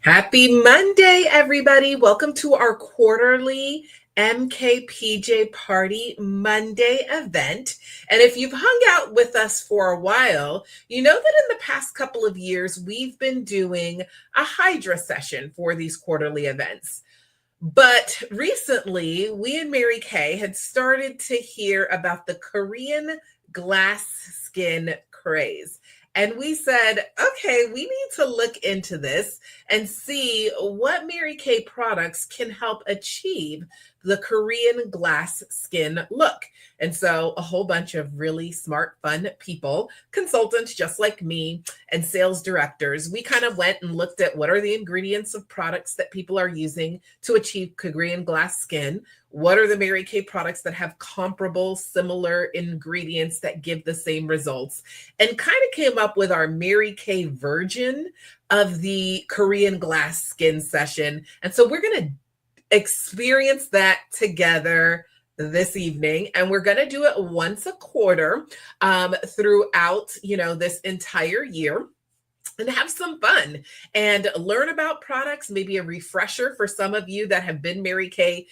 Happy Monday, everybody. Welcome to our quarterly MKPJ Party Monday event. And if you've hung out with us for a while, you know that in the past couple of years, we've been doing a Hydra session for these quarterly events. But recently, we and Mary Kay had started to hear about the Korean glass skin craze. And we said, okay, we need to look into this and see what Mary Kay products can help achieve the Korean glass skin look. And so a whole bunch of really smart, fun people, consultants just like me, and sales directors, we kind of went and looked at what are the ingredients of products that people are using to achieve Korean glass skin. What are the Mary Kay products that have comparable, similar ingredients that give the same results? And kind of came up with our Mary Kay version of the Korean glass skin session. And so we're going to experience that together this evening, and we're going to do it once a quarter throughout this entire year, and have some fun and learn about products, maybe a refresher for some of you that have been Mary Kay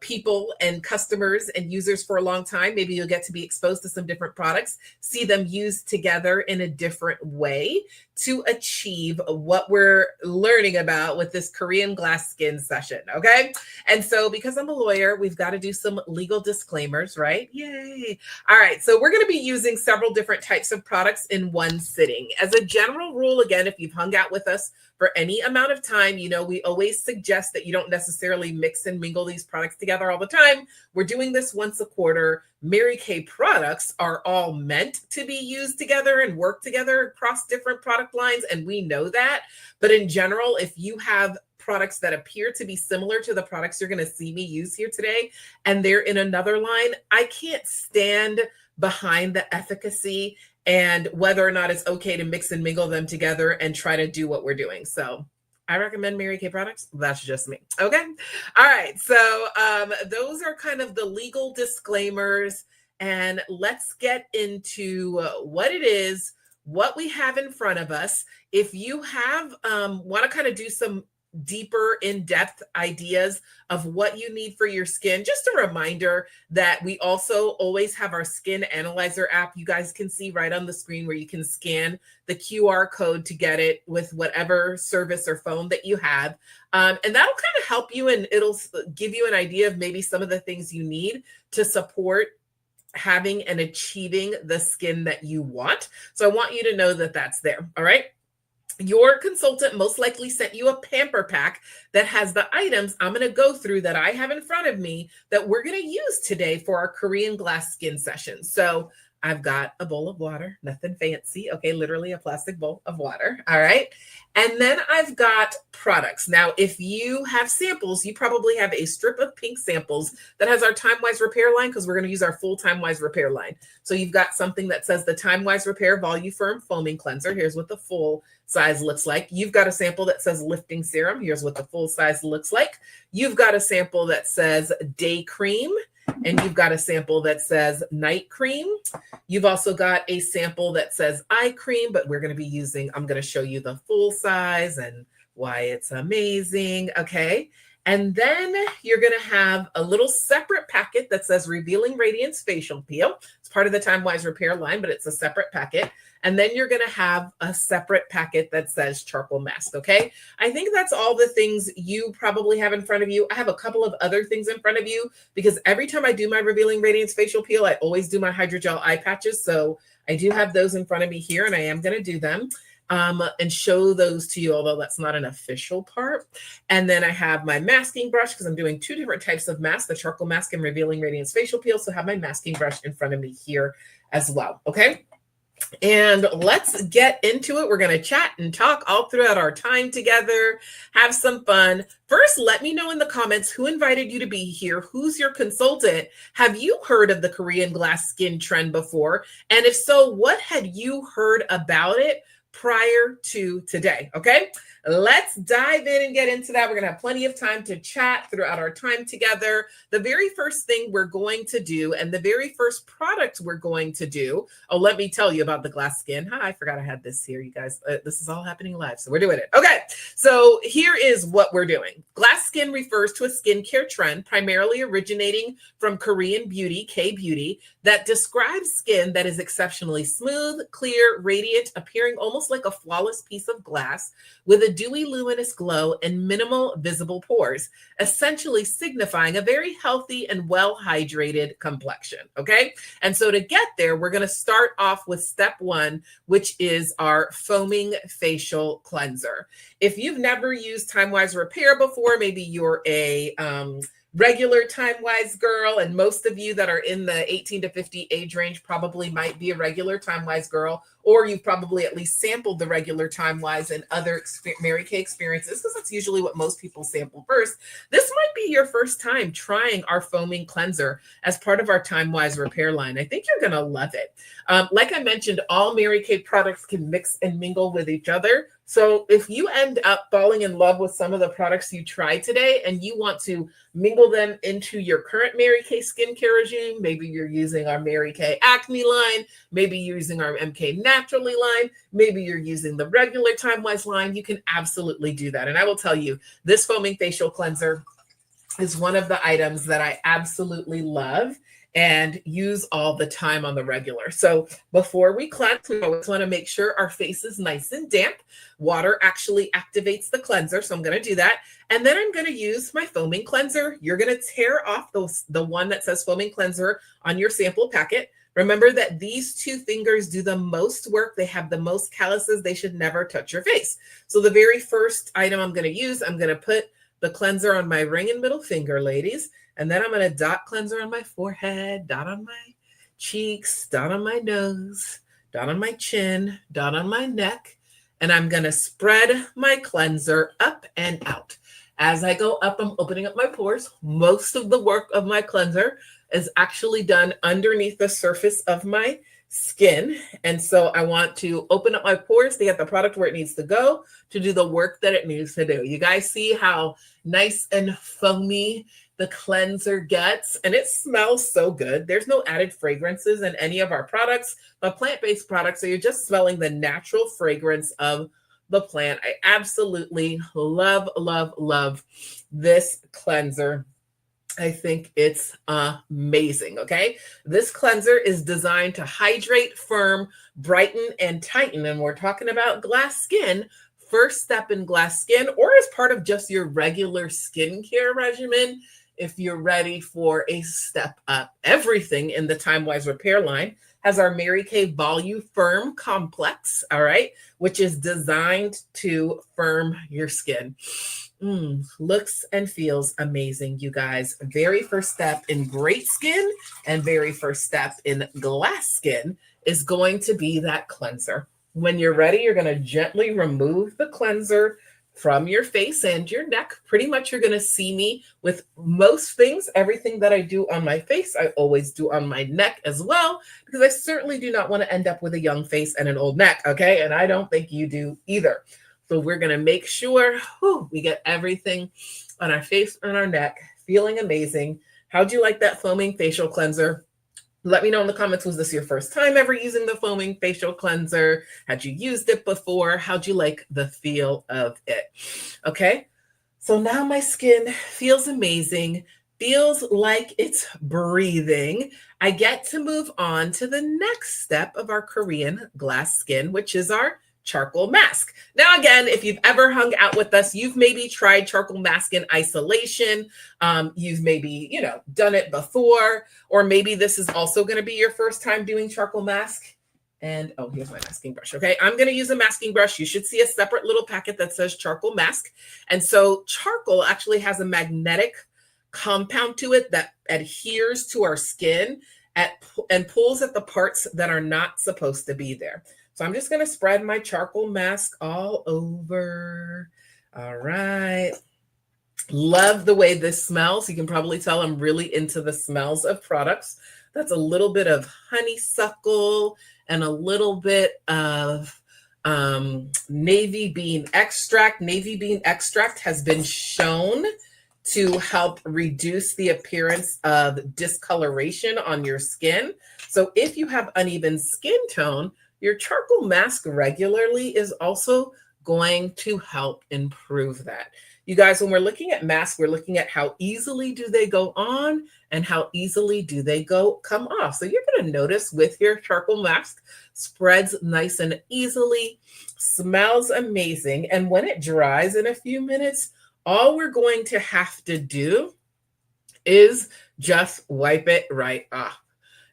people and customers and users for a long time. Maybe you'll get to be exposed to some different products, see them used together in a different way to achieve what we're learning about with this Korean glass skin session, okay? And so because I'm a lawyer, we've got to do some legal disclaimers, right? Yay. All right, so we're going to be using several different types of products in one sitting. As a general rule, again, if you've hung out with us for any amount of time, you know, we always suggest that you don't necessarily mix and mingle these products together all the time. We're doing this once a quarter. Mary Kay products are all meant to be used together and work together across different product lines, and we know that. But in general, if you have products that appear to be similar to the products you're going to see me use here today, and they're in another line, I can't stand behind the efficacy and whether or not it's okay to mix and mingle them together and try to do what we're doing. So I recommend Mary Kay products. That's just me. Okay. All right. So those are kind of the legal disclaimers. And let's get into what it is, what we have in front of us. If you have want to kind of do some deeper in-depth ideas of what you need for your skin, just a reminder that we also always have our skin analyzer app. You guys can see right on the screen where you can scan the QR code to get it with whatever service or phone that you have. And that'll kind of help you, and it'll give you an idea of maybe some of the things you need to support having and achieving the skin that you want. So I want you to know that that's there. All right. Your consultant most likely sent you a pamper pack that has the items I'm going to go through that I have in front of me that we're going to use today for our Korean glass skin session. So I've got a bowl of water, nothing fancy. Okay, literally a plastic bowl of water. All right. And then I've got products. Now, if you have samples, you probably have a strip of pink samples that has our Time Wise Repair line, because we're going to use our full Time Wise Repair line. So you've got something that says the Time Wise Repair Voluform Foaming Cleanser. Here's what the full size looks like. You've got a sample that says Lifting Serum. Here's what the full size looks like. You've got a sample that says Day Cream. And you've got a sample that says Night Cream. You've also got a sample that says Eye Cream, but we're going to be using, I'm going to show you the full size and why it's amazing. Okay. And then you're going to have a little separate packet that says Revealing Radiance Facial Peel. It's part of the Time Wise Repair line, but it's a separate packet. And then you're going to have a separate packet that says Charcoal Mask. Okay. I think that's all the things you probably have in front of you. I have a couple of other things in front of you because every time I do my Revealing Radiance Facial Peel, I always do my hydrogel eye patches. So I do have those in front of me here, and I am going to do them and show those to you, although that's not an official part. And then I have my masking brush because I'm doing two different types of masks, the charcoal mask and Revealing Radiance Facial Peel. So I have my masking brush in front of me here as well. Okay. And let's get into it. We're going to chat and talk all throughout our time together, have some fun. First, let me know in the comments who invited you to be here. Who's your consultant? Have you heard of the Korean glass skin trend before? And if so, what had you heard about it prior to today. Okay, let's dive in and get into that. We're going to have plenty of time to chat throughout our time together. The very first thing we're going to do, and the very first product we're going to do, oh, let me tell you about the glass skin. Hi, I forgot I had this here, you guys. This is all happening live, so we're doing it. Okay, so here is what we're doing. Glass skin refers to a skincare trend primarily originating from Korean beauty, K-beauty, that describes skin that is exceptionally smooth, clear, radiant, appearing almost like a flawless piece of glass with a dewy, luminous glow and minimal visible pores, essentially signifying a very healthy and well-hydrated complexion, okay? And so to get there, we're gonna start off with step one, which is our foaming facial cleanser. If you've never used Time Wise Repair before, maybe you're a regular Time Wise girl, and most of you that are in the 18 to 50 age range probably might be a regular Time Wise girl, or you've probably at least sampled the regular Time Wise and other Mary Kay experiences, because that's usually what most people sample first. This might be your first time trying our foaming cleanser as part of our Time Wise Repair line. I think you're gonna love it. Like I mentioned, all Mary Kay products can mix and mingle with each other. So if you end up falling in love with some of the products you tried today and you want to mingle them into your current Mary Kay skincare regime, maybe you're using our Mary Kay Acne line, maybe you're using our MK Naturally line, maybe you're using the regular Time Wise line, you can absolutely do that. And I will tell you, this foaming facial cleanser is one of the items that I absolutely love and use all the time on the regular. So before we cleanse, we always want to make sure our face is nice and damp. Water actually activates the cleanser, so I'm going to do that. And then I'm going to use my foaming cleanser. You're going to tear off the one that says foaming cleanser on your sample packet. Remember that these two fingers do the most work. They have the most calluses. They should never touch your face. So the very first item I'm going to use, I'm going to put the cleanser on my ring and middle finger, ladies. And then I'm going to dot cleanser on my forehead, dot on my cheeks, dot on my nose, dot on my chin, dot on my neck. And I'm going to spread my cleanser up and out. As I go up, I'm opening up my pores. Most of the work of my cleanser is actually done underneath the surface of my skin. And so I want to open up my pores to get the product where it needs to go to do the work that it needs to do. You guys see how nice and foamy the cleanser gets, and it smells so good. There's no added fragrances in any of our products, but plant-based products, so you're just smelling the natural fragrance of the plant. I absolutely love, love, love this cleanser. I think it's amazing, okay? This cleanser is designed to hydrate, firm, brighten, and tighten, and we're talking about glass skin. First step in glass skin, or as part of just your regular skincare regimen, if you're ready for a step up. Everything in the Time Wise Repair line has our Mary Kay Volume Firm Complex, all right, which is designed to firm your skin. Looks and feels amazing, you guys. Very first step in great skin and very first step in glass skin is going to be that cleanser. When you're ready, you're going to gently remove the cleanser from your face and your neck. Pretty much you're going to see me with most things. Everything that I do on my face, I always do on my neck as well, because I certainly do not want to end up with a young face and an old neck, okay? And I don't think you do either. So we're going to make sure we get everything on our face and our neck feeling amazing. How'd you like that foaming facial cleanser? Let me know in the comments, was this your first time ever using the foaming facial cleanser? Had you used it before? How'd you like the feel of it? Okay, so now my skin feels amazing, feels like it's breathing. I get to move on to the next step of our Korean glass skin, which is our charcoal mask. Now, again, if you've ever hung out with us, you've maybe tried charcoal mask in isolation. You've maybe, done it before, or maybe this is also going to be your first time doing charcoal mask. And here's my masking brush. Okay, I'm going to use a masking brush. You should see a separate little packet that says charcoal mask. And so charcoal actually has a magnetic compound to it that adheres to our skin and pulls at the parts that are not supposed to be there. So I'm just going to spread my charcoal mask all over. All right. Love the way this smells. You can probably tell I'm really into the smells of products. That's a little bit of honeysuckle and a little bit of navy bean extract. Navy bean extract has been shown to help reduce the appearance of discoloration on your skin. So if you have uneven skin tone, your charcoal mask regularly is also going to help improve that. You guys, when we're looking at masks, we're looking at how easily do they go on and how easily do they come off. So you're going to notice with your charcoal mask, spreads nice and easily, smells amazing. And when it dries in a few minutes, all we're going to have to do is just wipe it right off.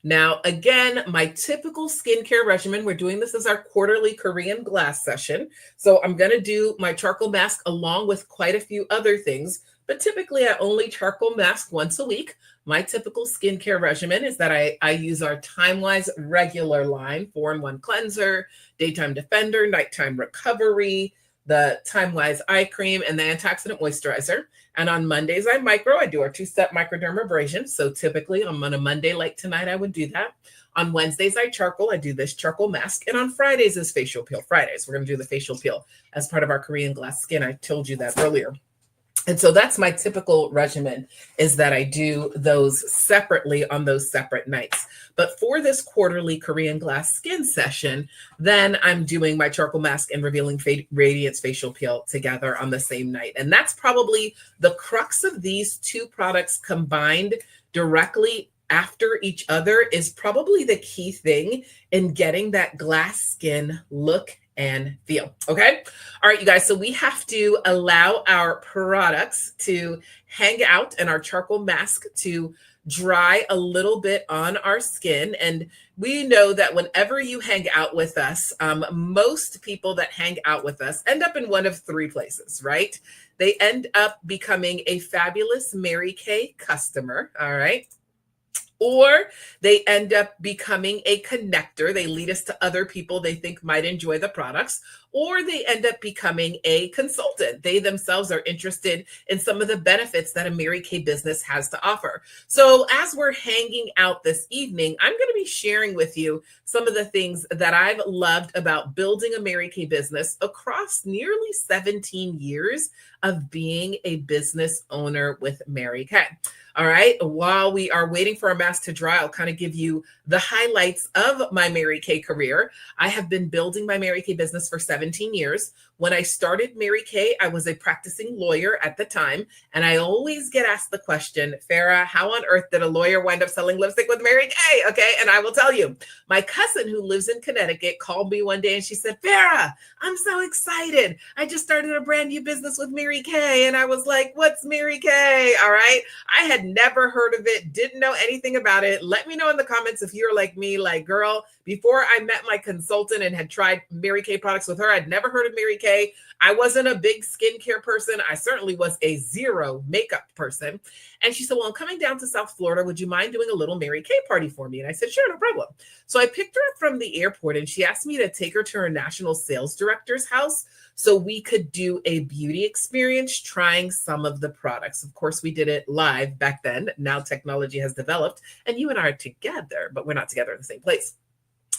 Now, again, my typical skincare regimen, we're doing this as our quarterly Korean glass session. So I'm going to do my charcoal mask along with quite a few other things, but typically I only charcoal mask once a week. My typical skincare regimen is that I use our Time-Wise regular line, 4-in-1 cleanser, daytime defender, nighttime recovery, the Time-Wise eye cream, and the antioxidant moisturizer. And on Mondays, I do our 2-step microdermabrasion. So typically on a Monday like tonight, I would do that. On Wednesdays, I charcoal. I do this charcoal mask. And on Fridays is facial peel Fridays. We're going to do the facial peel as part of our Korean glass skin. I told you that earlier. And so that's my typical regimen, is that I do those separately on those separate nights. But for this quarterly Korean glass skin session, then I'm doing my charcoal mask and Revealing Radiance facial peel together on the same night. And that's probably the crux of these two products combined directly after each other is probably the key thing in getting that glass skin look and feel. Okay. All right, you guys. So we have to allow our products to hang out and our charcoal mask to dry a little bit on our skin. And we know that whenever you hang out with us, most people that hang out with us end up in one of three places, right? They end up becoming a fabulous Mary Kay customer. All right. Or they end up becoming a connector. They lead us to other people they think might enjoy the products, or they end up becoming a consultant. They themselves are interested in some of the benefits that a Mary Kay business has to offer. So as we're hanging out this evening, I'm going to be sharing with you some of the things that I've loved about building a Mary Kay business across nearly 17 years of being a business owner with Mary Kay. All right. While we are waiting for our mask to dry, I'll kind of give you the highlights of my Mary Kay career. I have been building my Mary Kay business for 17 years. When I started Mary Kay, I was a practicing lawyer at the time. And I always get asked the question, Farah, how on earth did a lawyer wind up selling lipstick with Mary Kay? Okay. And I will tell you, my cousin who lives in Connecticut called me one day and she said, Farah, I'm so excited. I just started a brand new business with Mary Kay. And I was like, what's Mary Kay? All right. I had never heard of it, didn't know anything about it. Let me know in the comments if you're like me, like, girl, before I met my consultant and had tried Mary Kay products with her, I'd never heard of Mary Kay. I wasn't a big skincare person. I certainly was a zero makeup person. And she said, well, I'm coming down to South Florida. Would you mind doing a little Mary Kay party for me? And I said, sure, no problem. So I picked her up from the airport and she asked me to take her to her national sales director's house so we could do a beauty experience trying some of the products. Of course, we did it live back then. Now technology has developed and you and I are together, but we're not together in the same place.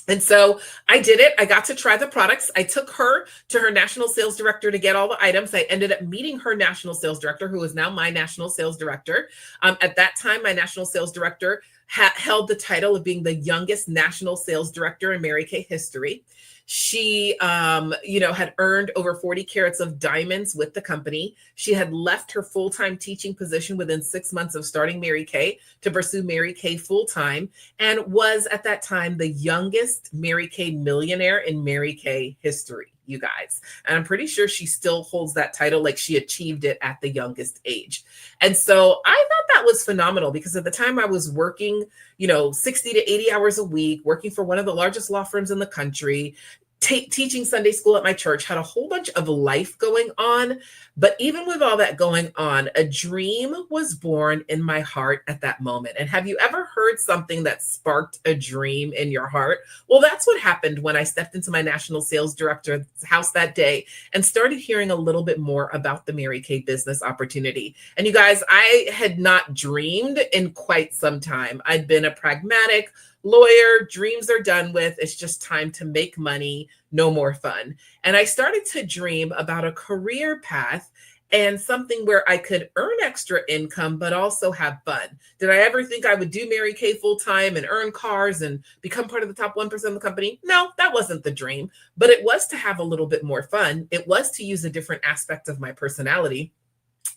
And so I did it. I got to try the products. I took her to her national sales director to get all the items. I ended up meeting her national sales director, who is now my national sales director. At that time, my national sales director held the title of being the youngest national sales director in Mary Kay history. She, had earned over 40 carats of diamonds with the company. She had left her full-time teaching position within 6 months of starting Mary Kay to pursue Mary Kay full-time and was at that time the youngest Mary Kay millionaire in Mary Kay history, you guys. And I'm pretty sure she still holds that title, like she achieved it at the youngest age. And so I thought that was phenomenal because at the time I was working, 60 to 80 hours a week, working for one of the largest law firms in the country, teaching Sunday school at my church, had a whole bunch of life going on. But even with all that going on, a dream was born in my heart at that moment. And have you ever heard something that sparked a dream in your heart? Well, that's what happened when I stepped into my national sales director's house that day and started hearing a little bit more about the Mary Kay business opportunity. And you guys, I had not dreamed in quite some time. I'd been a pragmatic, lawyer, dreams are done with. It's just time to make money, no more fun. And I started to dream about a career path and something where I could earn extra income, but also have fun. Did I ever think I would do Mary Kay full time and earn cars and become part of the top 1% of the company? No, that wasn't the dream, but it was to have a little bit more fun. It was to use a different aspect of my personality.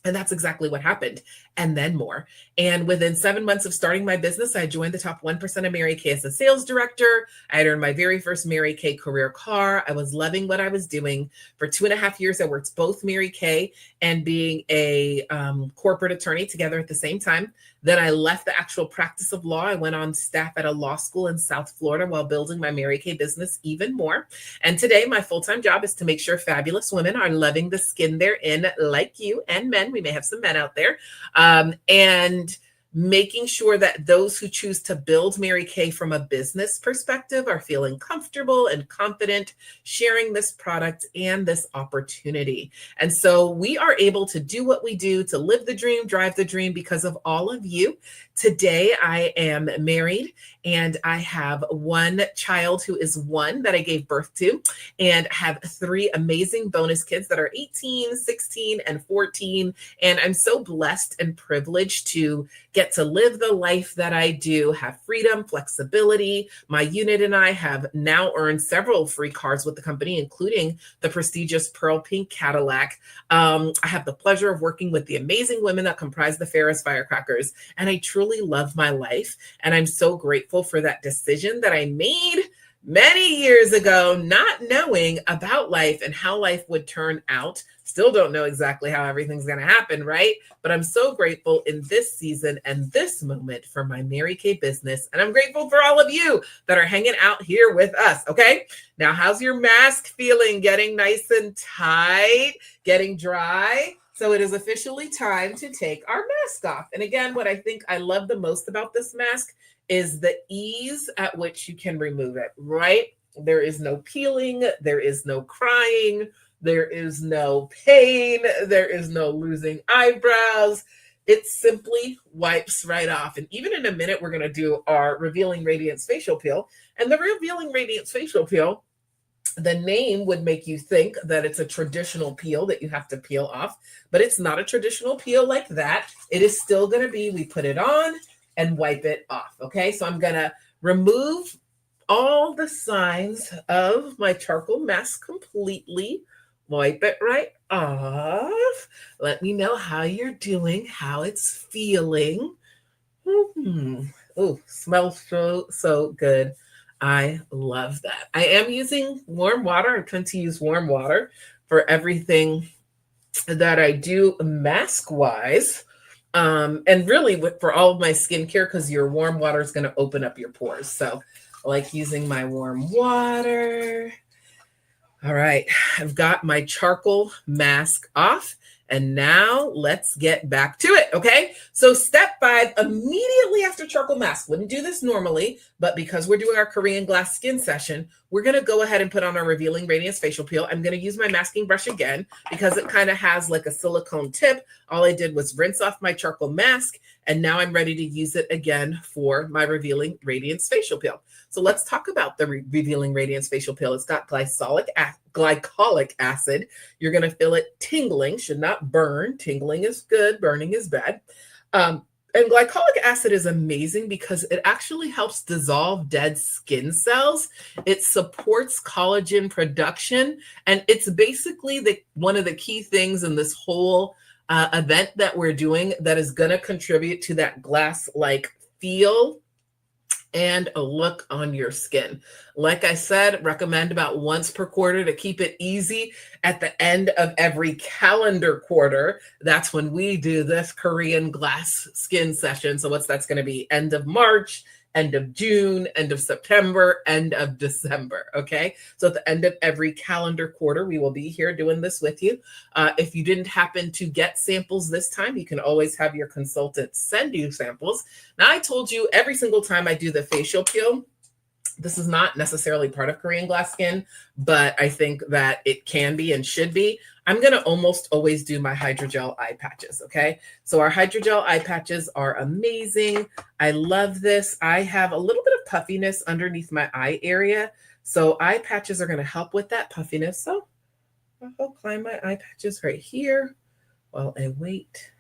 And that's exactly what happened, and then more. And within 7 months of starting my business, I joined the top 1% of Mary Kay as a sales director. I had earned my very first Mary Kay career car. I was loving what I was doing. For 2.5 years, I worked both Mary Kay and being a corporate attorney together at the same time. Then I left the actual practice of law. I went on staff at a law school in South Florida while building my Mary Kay business even more. And today, my full-time job is to make sure fabulous women are loving the skin they're in, like you, and men. We may have some men out there. And making sure that those who choose to build Mary Kay from a business perspective are feeling comfortable and confident sharing this product and this opportunity. And so we are able to do what we do to live the dream, drive the dream because of all of you. Today, I am married and I have one child who is 1 that I gave birth to, and have 3 amazing bonus kids that are 18, 16, and 14. And I'm so blessed and privileged to get to live the life that I do, have freedom, flexibility. My unit and I have now earned several free cars with the company, including the prestigious Pearl Pink Cadillac. I have the pleasure of working with the amazing women that comprise the Ferris Firecrackers, and I truly love my life. And I'm so grateful for that decision that I made many years ago, not knowing about life and how life would turn out. Still don't know exactly how everything's going to happen, right? But I'm so grateful in this season and this moment for my Mary Kay business. And I'm grateful for all of you that are hanging out here with us, okay? Now, how's your mask feeling? Getting nice and tight? Getting dry? So it is officially time to take our mask off. And again, what I think I love the most about this mask is the ease at which you can remove it, right? There is no peeling, there is no crying, there is no pain, there is no losing eyebrows. It simply wipes right off. And even in a minute, we're going to do our Revealing Radiance facial peel. And the Revealing Radiance facial peel, the name would make you think that it's a traditional peel that you have to peel off, but it's not a traditional peel like that. It is still going to be, we put it on and wipe it off. Okay, so I'm going to remove all the signs of my charcoal mask completely, wipe it right off. Let me know how you're doing, how it's feeling. Oh, smells so good. I love that. I am using warm water. I tend to use warm water for everything that I do mask-wise. And really for all of my skincare, because your warm water is going to open up your pores. So I like using my warm water. All right, I've got my charcoal mask off. And now let's get back to it, okay? So step 5, immediately after charcoal mask. Wouldn't do this normally, but because we're doing our Korean glass skin session, we're gonna go ahead and put on our Revealing Radiance facial peel. I'm gonna use my masking brush again because it kind of has like a silicone tip. All I did was rinse off my charcoal mask, and now I'm ready to use it again for my Revealing Radiance facial peel. So let's talk about the Revealing Radiance facial peel. It's got glycolic acid. You're going to feel it tingling, should not burn. Tingling is good, burning is bad. And glycolic acid is amazing because it actually helps dissolve dead skin cells. It supports collagen production, and it's basically one of the key things in this whole event that we're doing that is going to contribute to that glass-like feel and a look on your skin. Like I said, recommend about once per quarter to keep it easy. At the end of every calendar quarter, that's when we do this Korean glass skin session. So that's going to be end of March, end of June, end of September, end of December, okay? So at the end of every calendar quarter, we will be here doing this with you. If you didn't happen to get samples this time, you can always have your consultant send you samples. Now, I told you every single time I do the facial peel, this is not necessarily part of Korean glass skin, but I think that it can be and should be. I'm going to almost always do my hydrogel eye patches. Okay. So our hydrogel eye patches are amazing. I love this. I have a little bit of puffiness underneath my eye area. So eye patches are going to help with that puffiness. So I'll climb my eye patches right here while I wait.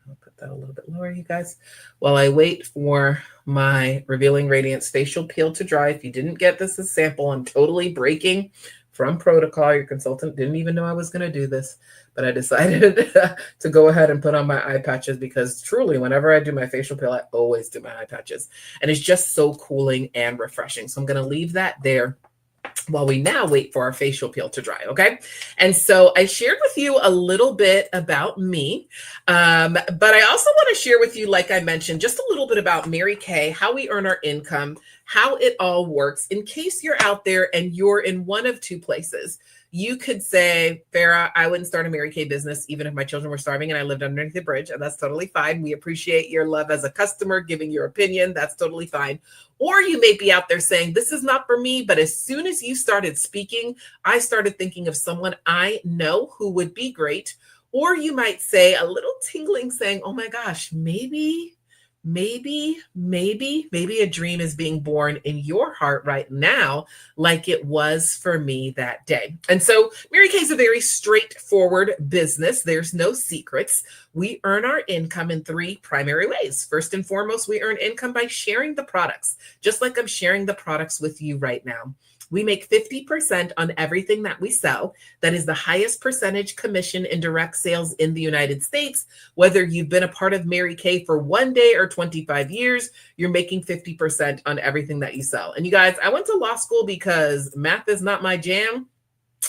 I'll put that a little bit lower, you guys. While I wait for my Revealing Radiance facial peel to dry. If you didn't get this as sample, I'm totally breaking from protocol. Your consultant didn't even know I was going to do this, but I decided to go ahead and put on my eye patches because truly, whenever I do my facial peel, I always do my eye patches. And it's just so cooling and refreshing. So I'm going to leave that there while we now wait for our facial peel to dry, okay? And so I shared with you a little bit about me, but I also want to share with you, like I mentioned, just a little bit about Mary Kay, how we earn our income, how it all works, in case you're out there and you're in one of two places. You could say, Farah, I wouldn't start a Mary Kay business even if my children were starving and I lived underneath the bridge, and that's totally fine. We appreciate your love as a customer, giving your opinion. That's totally fine. Or you may be out there saying, this is not for me, but as soon as you started speaking, I started thinking of someone I know who would be great. Or you might say a little tingling saying, oh my gosh, maybe a dream is being born in your heart right now, like it was for me that day. And so Mary Kay is a very straightforward business. There's no secrets. We earn our income in three primary ways. First and foremost, we earn income by sharing the products, just like I'm sharing the products with you right now. We make 50% on everything that we sell. That is the highest percentage commission in direct sales in the United States. Whether you've been a part of Mary Kay for 1 day or 25 years, you're making 50% on everything that you sell. And you guys, I went to law school because math is not my jam,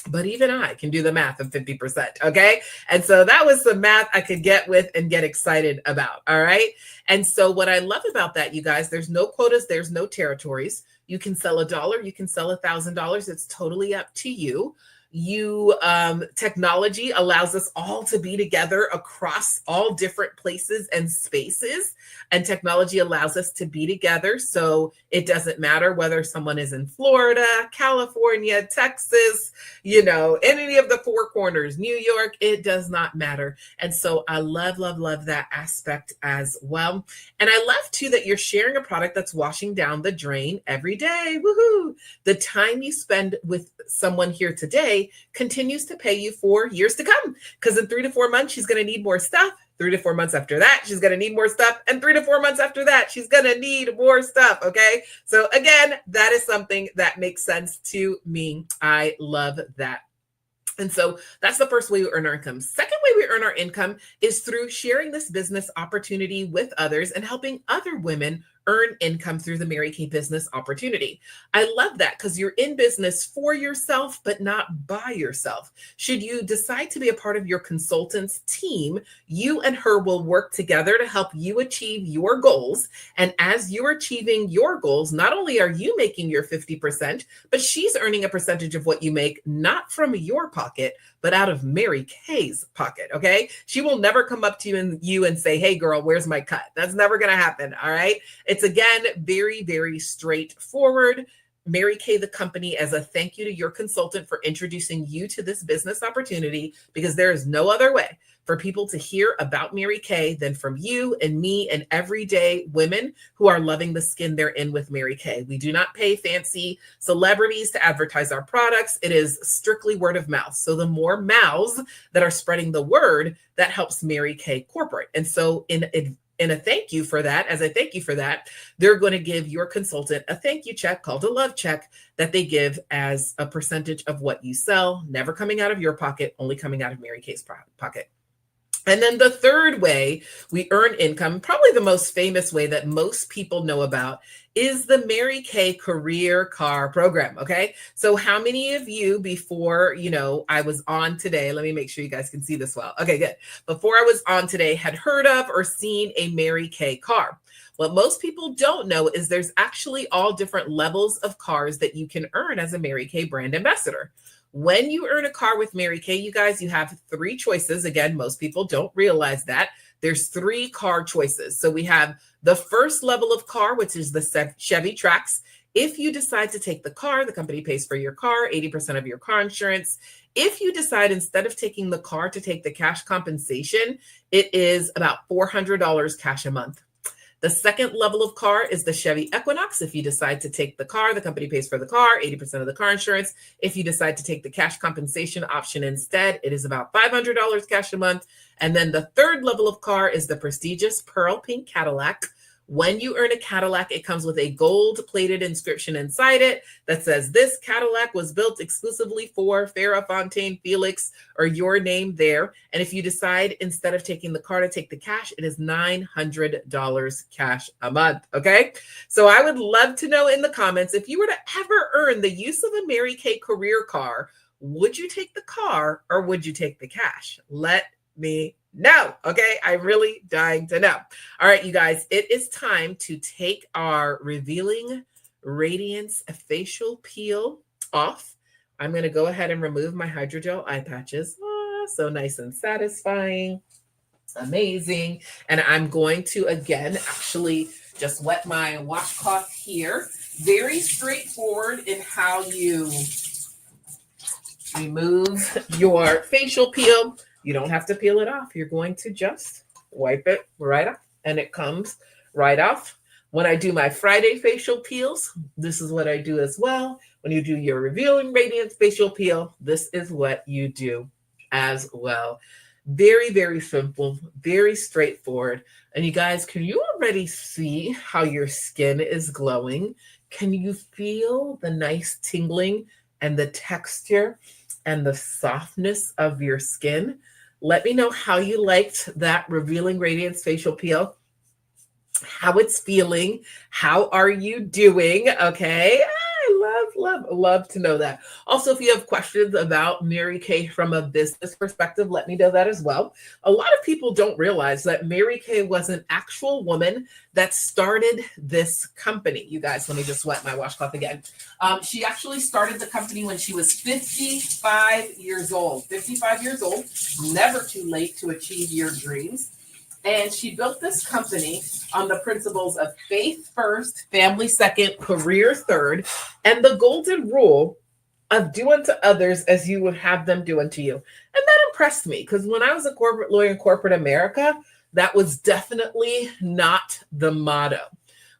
but even I can do the math of 50%. Okay. And so that was some math I could get with and get excited about. All right. And so what I love about that, you guys, there's no quotas, there's no territories. You can sell $1, you can sell $1,000. It's totally up to you. Technology allows us all to be together across all different places and spaces. And technology allows us to be together. So it doesn't matter whether someone is in Florida, California, Texas, any of the four corners, New York, it does not matter. And so I love that aspect as well. And I love too that you're sharing a product that's washing down the drain every day. Woohoo! The time you spend with someone here today continues to pay you for years to come. Because in 3 to 4 months, she's going to need more stuff. 3 to 4 months after that, she's going to need more stuff. And 3 to 4 months after that, she's going to need more stuff. Okay. So again, that is something that makes sense to me. I love that. And so that's the first way we earn our income. Second way we earn our income is through sharing this business opportunity with others and helping other women earn income through the Mary Kay business opportunity. I love that because you're in business for yourself, but not by yourself. Should you decide to be a part of your consultant's team, you and her will work together to help you achieve your goals. And as you're achieving your goals, not only are you making your 50%, but she's earning a percentage of what you make, not from your pocket, but out of Mary Kay's pocket. Okay. She will never come up to you and say, hey girl, where's my cut? That's never going to happen. All right. It's again, very, very straightforward. Mary Kay, the company, as a thank you to your consultant for introducing you to this business opportunity, because there is no other way for people to hear about Mary Kay than from you and me and everyday women who are loving the skin they're in with Mary Kay. We do not pay fancy celebrities to advertise our products. It is strictly word of mouth. So the more mouths that are spreading the word, that helps Mary Kay corporate. And so in a thank you for that, as a thank you for that, they're going to give your consultant a thank you check called a love check that they give as a percentage of what you sell, never coming out of your pocket, only coming out of Mary Kay's pocket. And then the third way we earn income, probably the most famous way that most people know about, is the Mary Kay Career Car Program. Okay. So how many of you before, I was on today, let me make sure you guys can see this well. Okay, good. Before I was on today, had heard of or seen a Mary Kay car? What most people don't know is there's actually all different levels of cars that you can earn as a Mary Kay brand ambassador. When you earn a car with Mary Kay, you guys, you have 3 choices. Again, most people don't realize that. There's 3 car choices. So we have the first level of car, which is the Chevy Trax. If you decide to take the car, the company pays for your car, 80% of your car insurance. If you decide instead of taking the car to take the cash compensation, it is about $400 cash a month. The second level of car is the Chevy Equinox. If you decide to take the car, the company pays for the car, 80% of the car insurance. If you decide to take the cash compensation option instead, it is about $500 cash a month. And then the third level of car is the prestigious Pearl Pink Cadillac. When you earn a Cadillac, it comes with a gold-plated inscription inside it that says, "This Cadillac was built exclusively for Farrah Fontaine Felix," or your name there. And if you decide instead of taking the car to take the cash, it is $900 cash a month, okay? So I would love to know in the comments, if you were to ever earn the use of a Mary Kay career car, would you take the car or would you take the cash? Let me know, okay? I'm really dying to know. All right, you guys, it is time to take our Revealing Radiance facial peel off. I'm going to go ahead and remove my hydrogel eye patches. So nice and satisfying. Amazing. And I'm going to, again, actually just wet my washcloth here. Very straightforward in how you remove your facial peel. You don't have to peel it off. You're going to just wipe it right off, and it comes right off. When I do my Friday facial peels, this is what I do as well. When you do your Revealing Radiance facial peel, this is what you do as well. Very, very simple, very straightforward. And you guys, can you already see how your skin is glowing? Can you feel the nice tingling and the texture and the softness of your skin? Let me know how you liked that Revealing Radiance facial peel, how it's feeling. How are you doing? Okay. I love to know that. Also, if you have questions about Mary Kay from a business perspective, let me know that as well. A lot of people don't realize that Mary Kay was an actual woman that started this company. You guys, let me just wet my washcloth again. She actually started the company when she was 55 years old. 55 years old, never too late to achieve your dreams. And she built this company on the principles of faith first, family second, career third, and the golden rule of do unto others as you would have them do unto you. And that impressed me, because when I was a corporate lawyer in corporate America, that was definitely not the motto.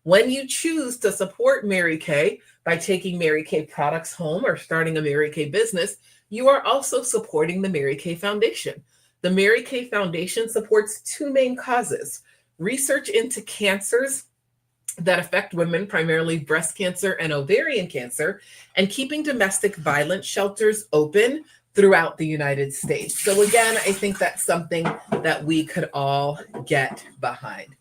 When you choose to support Mary Kay by taking Mary Kay products home or starting a Mary Kay business, you are also supporting the Mary Kay Foundation. The Mary Kay Foundation supports two main causes: research into cancers that affect women, primarily breast cancer and ovarian cancer, and keeping domestic violence shelters open throughout the United States. So again, I think that's something that we could all get behind.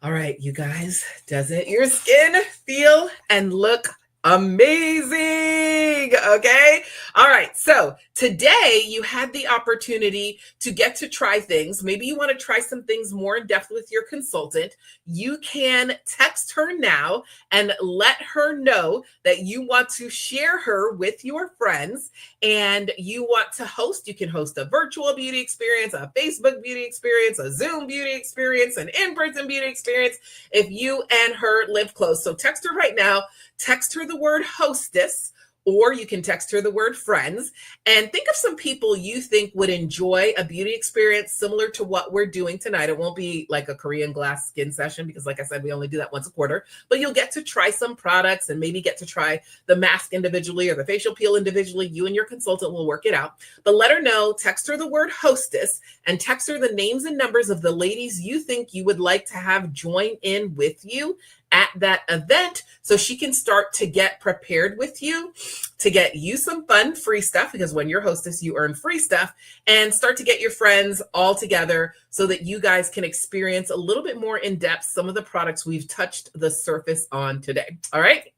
All right, you guys, doesn't your skin feel and look amazing? Okay. All right. So today you had the opportunity to get to try things. Maybe you want to try some things more in depth with your consultant. You can text her now and let her know that you want to share her with your friends and you want to host. You can host a virtual beauty experience, a Facebook beauty experience, a Zoom beauty experience, an in-person beauty experience if you and her live close. So text her right now. Text her the word hostess, or you can text her the word friends, and think of some people you think would enjoy a beauty experience similar to what we're doing tonight. It won't be like a Korean glass skin session because, like I said, we only do that once a quarter, but you'll get to try some products and maybe get to try the mask individually or the facial peel individually. You and your consultant will work it out, but let her know, text her the word hostess, and text her the names and numbers of the ladies you think you would like to have join in with you at that event so she can start to get prepared with you to get you some fun free stuff, because when you're hostess you earn free stuff, and start to get your friends all together so that you guys can experience a little bit more in depth some of the products we've touched the surface on today. All right.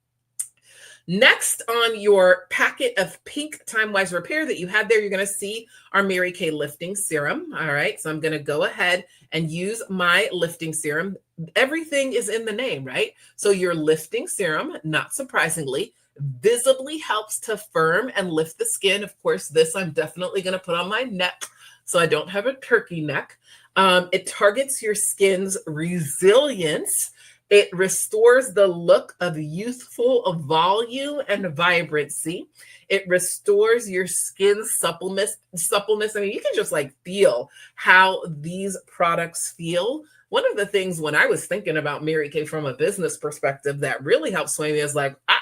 Next on your packet of pink Time Wise Repair that you had there, you're going to see our Mary Kay lifting serum. All right, so I'm going to go ahead and use my lifting serum. Everything is in the name, right? So your lifting serum, not surprisingly, visibly helps to firm and lift the skin. Of course, this I'm definitely going to put on my neck so I don't have a turkey neck. It targets your skin's resilience It restores the look of youthful volume and vibrancy. It restores your skin suppleness. I mean, you can just like feel how these products feel. One of the things when I was thinking about Mary Kay from a business perspective that really helped sway me is like, I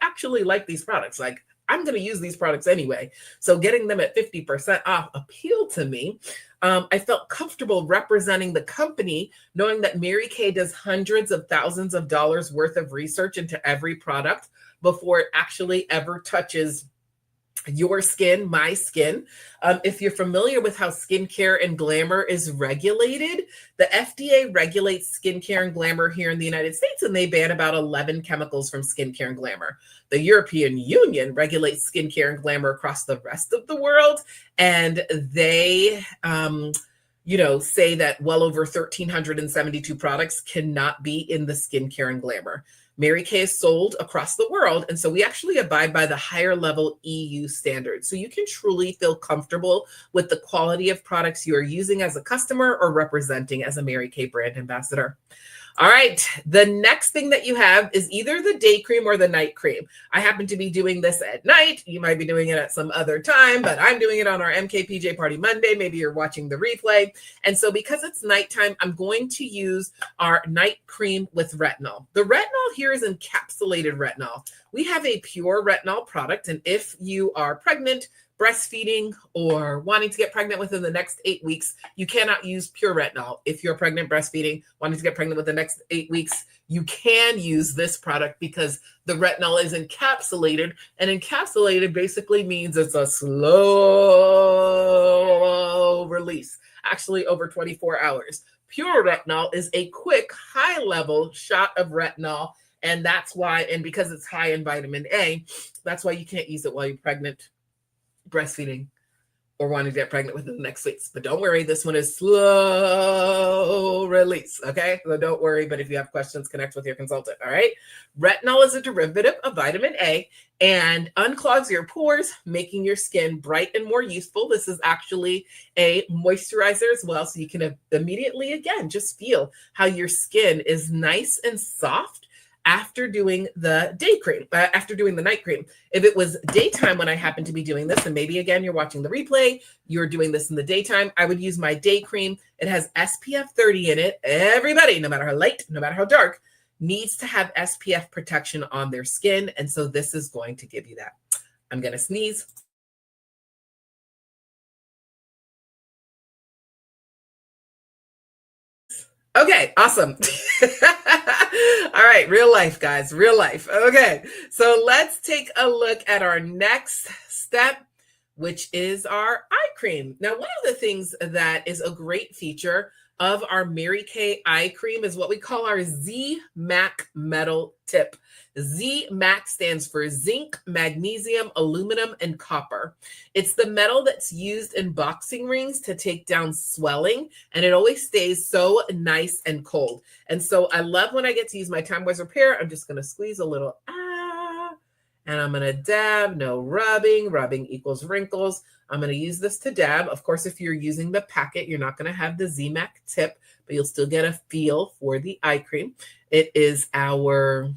actually like these products. Like, I'm going to use these products anyway. So getting them at 50% off appealed to me. I felt comfortable representing the company, knowing that Mary Kay does hundreds of thousands of dollars worth of research into every product before it actually ever touches your skin, my skin. If you're familiar with how skincare and glamour is regulated, the FDA regulates skincare and glamour here in the United States, and they ban about 11 chemicals from skincare and glamour. The European Union regulates skincare and glamour across the rest of the world, and they say that well over 1,372 products cannot be in the skincare and glamour. Mary Kay is sold across the world, and so we actually abide by the higher level EU standards. So you can truly feel comfortable with the quality of products you are using as a customer or representing as a Mary Kay brand ambassador. All right, the next thing that you have is either the day cream or the night cream. I happen to be doing this at night. You might be doing it at some other time, but I'm doing it on our MKPJ Party Monday. Maybe you're watching the replay. And so because it's nighttime, I'm going to use our night cream with retinol. The retinol here is encapsulated retinol. We have a pure retinol product, and if you are pregnant, breastfeeding, or wanting to get pregnant within the next 8 weeks, you cannot use pure retinol. If you're pregnant, breastfeeding, wanting to get pregnant within the next 8 weeks, you can use this product because the retinol is encapsulated, and encapsulated basically means it's a slow release, actually over 24 hours. Pure retinol is a quick, high-level shot of retinol, and that's why, and because it's high in vitamin A, that's why you can't use it while you're pregnant, breastfeeding, or wanting to get pregnant within the next weeks. But don't worry, this one is slow release, okay? So don't worry, but if you have questions, connect with your consultant, all right? Retinol is a derivative of vitamin A and unclogs your pores, making your skin bright and more youthful. This is actually a moisturizer as well, so you can immediately, again, just feel how your skin is nice and soft after doing the night cream. If it was daytime when I happen to be doing this, and maybe again, you're watching the replay, you're doing this in the daytime, I would use my day cream. It has SPF 30 in it. Everybody, no matter how light, no matter how dark, needs to have SPF protection on their skin. And so this is going to give you that. I'm going to sneeze. Okay, awesome. All right, real life, guys, real life. Okay, so let's take a look at our next step, which is our eye cream. Now, one of the things that is a great feature of our Mary Kay eye cream is what we call our Z-MAC metal tip. Z-MAC stands for zinc, magnesium, aluminum, and copper. It's the metal that's used in boxing rings to take down swelling, and it always stays so nice and cold. And so I love when I get to use my Time Wise Repair. I'm just going to squeeze a little, and I'm going to dab, no rubbing. Rubbing equals wrinkles. I'm going to use this to dab. Of course, if you're using the packet, you're not going to have the Z-MAC tip, but you'll still get a feel for the eye cream. It is probably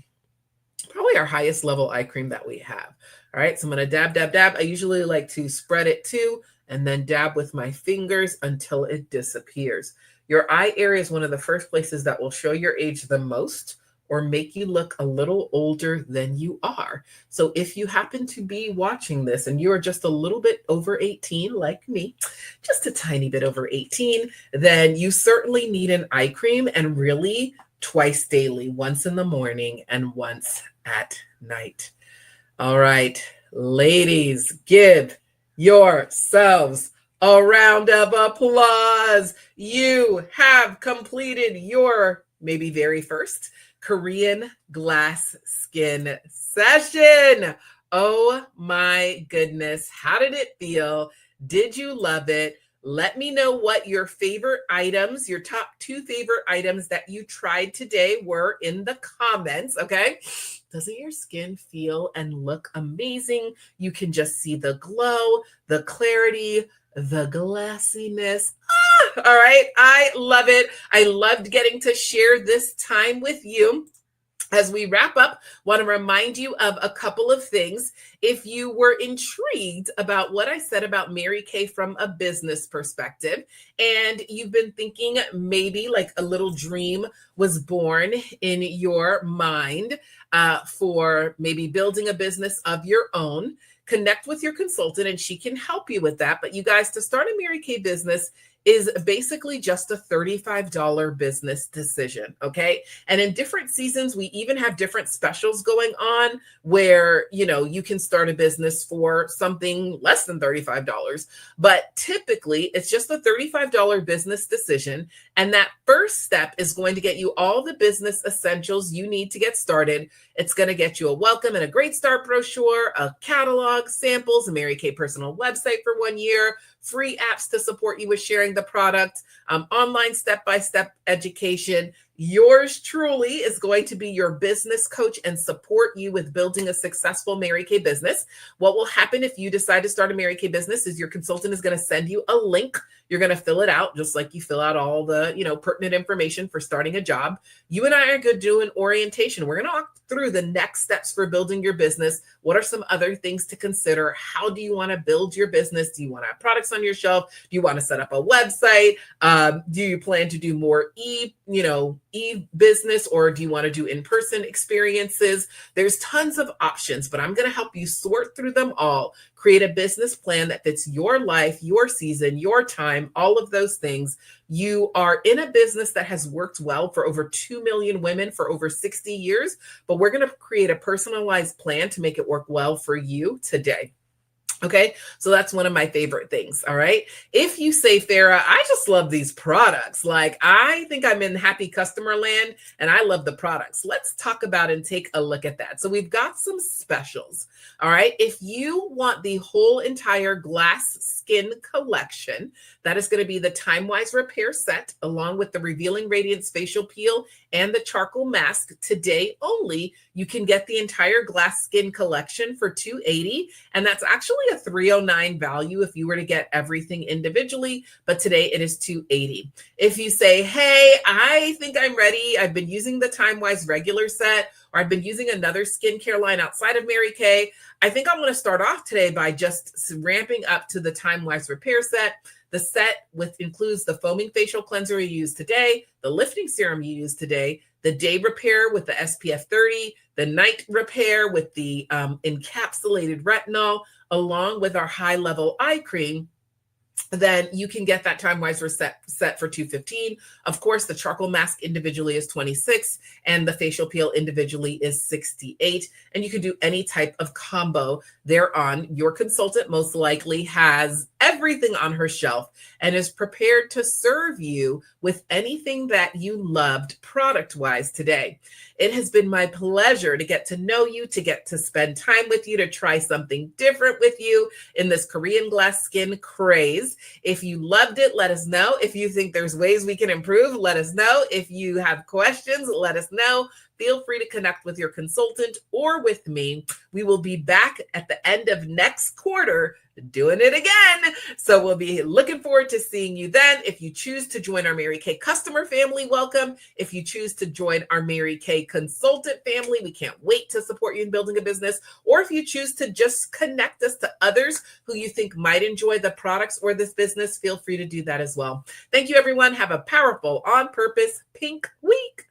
our highest level eye cream that we have. All right, so I'm going to dab, dab, dab. I usually like to spread it too, and then dab with my fingers until it disappears. Your eye area is one of the first places that will show your age the most or make you look a little older than you are. So if you happen to be watching this and you're just a little bit over 18, like me, just a tiny bit over 18, then you certainly need an eye cream, and really twice daily, once in the morning and once at night. All right, ladies, give yourselves a round of applause. You have completed your maybe very first Korean glass skin session. Oh my goodness. How did it feel? Did you love it? Let me know what your favorite items, your top 2 favorite items that you tried today were in the comments, okay? Doesn't your skin feel and look amazing? You can just see the glow, the clarity, the glassiness. All right. I love it. I loved getting to share this time with you. As we wrap up, want to remind you of a couple of things. If you were intrigued about what I said about Mary Kay from a business perspective, and you've been thinking maybe like a little dream was born in your mind for maybe building a business of your own, connect with your consultant and she can help you with that. But you guys, to start a Mary Kay business is basically just a $35 business decision. Okay. And in different seasons, we even have different specials going on where, you can start a business for something less than $35. But typically, it's just a $35 business decision. And that first step is going to get you all the business essentials you need to get started. It's going to get you a welcome and a great start brochure, a catalog, samples, a Mary Kay personal website for 1 year, free apps to support you with sharing the product, online step-by-step education. Yours truly is going to be your business coach and support you with building a successful Mary Kay business. What will happen if you decide to start a Mary Kay business is your consultant is going to send you a link. You're going to fill it out just like you fill out all the, pertinent information for starting a job. You and I are going to do an orientation. We're going to walk through the next steps for building your business. What are some other things to consider? How do you want to build your business? Do you want to have products on your shelf? Do you want to set up a website? Do you plan to do more e-business, or do you want to do in-person experiences? There's tons of options, but I'm going to help you sort through them all, create a business plan that fits your life, your season, your time, all of those things. You are in a business that has worked well for over 2 million women for over 60 years, but we're going to create a personalized plan to make it work well for you today. Okay, so that's one of my favorite things. All right. If you say, Farah, I just love these products. Like, I think I'm in happy customer land and I love the products. Let's talk about and take a look at that. So we've got some specials. All right. If you want the whole entire glass skin collection, that is going to be the Time Wise Repair set, along with the Revealing Radiance Facial Peel and the Charcoal Mask. Today only, you can get the entire glass skin collection for $280, and that's actually a $309 value if you were to get everything individually, but today it is $280. If you say, hey, I think I'm ready, I've been using the Time Wise regular set, or I've been using another skincare line outside of Mary Kay, I think I'm going to start off today by just ramping up to the Time Wise Repair set. The set includes the foaming facial cleanser you use today, the lifting serum you use today, the day repair with the SPF 30, the night repair with the encapsulated retinol, along with our high-level eye cream. Then you can get that Time Wise set for $215. Of course, the charcoal mask individually is $26, and the facial peel individually is $68. And you can do any type of combo thereon. Your consultant most likely has everything on her shelf and is prepared to serve you with anything that you loved product-wise today. It has been my pleasure to get to know you, to get to spend time with you, to try something different with you in this Korean glass skin craze. If you loved it, let us know. If you think there's ways we can improve, let us know. If you have questions, let us know. Feel free to connect with your consultant or with me. We will be back at the end of next quarter doing it again. So we'll be looking forward to seeing you then. If you choose to join our Mary Kay customer family, welcome. If you choose to join our Mary Kay consultant family, we can't wait to support you in building a business. Or if you choose to just connect us to others who you think might enjoy the products or this business, feel free to do that as well. Thank you, everyone. Have a powerful, on purpose, pink week.